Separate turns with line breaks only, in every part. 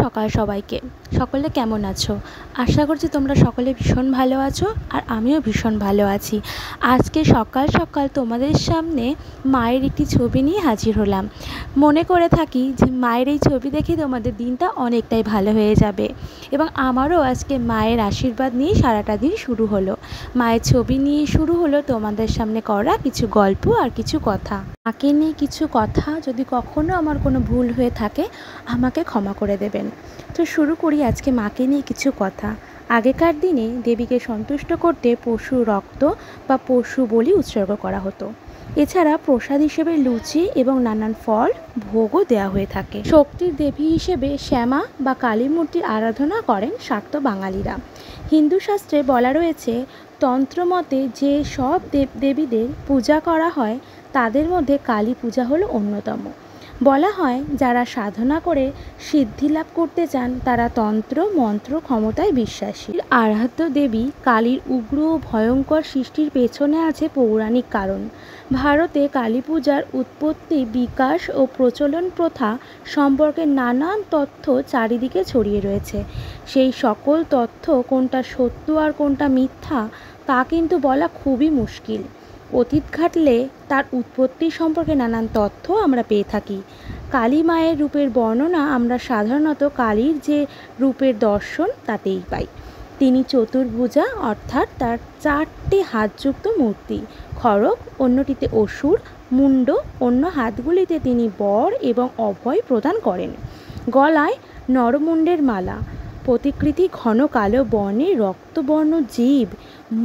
সকাল সবাইকে। সকলে কেমন আছো? আশা করছি তোমরা সকলে ভীষণ ভালো আছো, আর আমিও ভীষণ ভালো আছি। আজকে সকাল সকাল তোমাদের সামনে মায়ের একটি ছবি নিয়ে হাজির হলাম। মনে করে থাকি যে মায়ের এই ছবি দেখে তোমাদের দিনটা অনেকটাই ভালো হয়ে যাবে, এবং আমারও আজকে মায়ের আশীর্বাদ নিয়ে সারাটা দিন শুরু হলো। মায়ের ছবি নিয়ে শুরু হলো তোমাদের সামনে করা কিছু গল্প আর কিছু কথা। মাকে নিয়ে কিছু কথা যদি কখনো আমার কোনো ভুল হয়ে থাকে আমাকে ক্ষমা করে দেবেন। তো শুরু করি আজকে মাকে নিয়ে কিছু কথা। আগেকার দিনে দেবীকে সন্তুষ্ট করতে পশু রক্ত বা পশু বলি উৎসর্গ করা হতো। এছাড়া প্রসাদ হিসেবে লুচি এবং নানান ফল ভোগও দেওয়া হয়ে থাকে। শক্তির দেবী হিসেবে শ্যামা বা কালী মূর্তির আরাধনা করেন শাক্ত বাঙালিরা। হিন্দু শাস্ত্রে বলা রয়েছে, তন্ত্রমতে যে সব দেবদেবীদের পূজা করা হয় তাদের মধ্যে কালী পূজা হলো অন্যতম। বলা হয়, যারা সাধনা করে সিদ্ধি লাভ করতে চান তারা তন্ত্র মন্ত্র ক্ষমতায় বিশ্বাসী। আরাধ্য দেবী কালীর উগ্র ও ভয়ঙ্কর সৃষ্টির পেছনে আছে পৌরাণিক কারণ। ভারতে কালী পূজার উৎপত্তি, বিকাশ ও প্রচলন প্রথা সম্পর্কে নানান তথ্য চারিদিকে ছড়িয়ে রয়েছে। সেই সকল তথ্য কোনটা সত্য আর কোনটা মিথ্যা তা কিন্তু বলা খুবই মুশকিল। অতীত ঘাটলে তার উৎপত্তি সম্পর্কে নানান তথ্য আমরা পেয়ে থাকি। কালী মায়ের রূপের বর্ণনা আমরা সাধারণত কালীর যে রূপের দর্শন তাতেই পাই। তিনি চতুর্ভুজা, অর্থাৎ তার 4টে হাতযুক্ত মূর্তি। খড়গ অন্যটিতে অসুর, মুন্ড অন্য হাতগুলিতে তিনি বর এবং অভয় প্রদান করেন। গলায় নরমুণ্ডের মালা, প্রতিকৃতি ঘন কালো বর্ণের রক্তবর্ণ জীব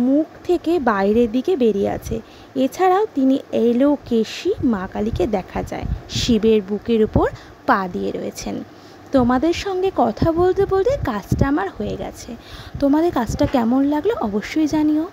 মুখ থেকে বাইরের দিকে বেরিয়ে আছে। এছাড়াও তিনি এলোকেশী মা কালীকে দেখা যায়, শিবের বুকের উপর পা দিয়ে রয়েছেন। তোমাদের সঙ্গে কথা বলতে বলতে কাজটা আমার হয়ে গেছে। তোমাদের কাজটা কেমন লাগলো অবশ্যই জানিও।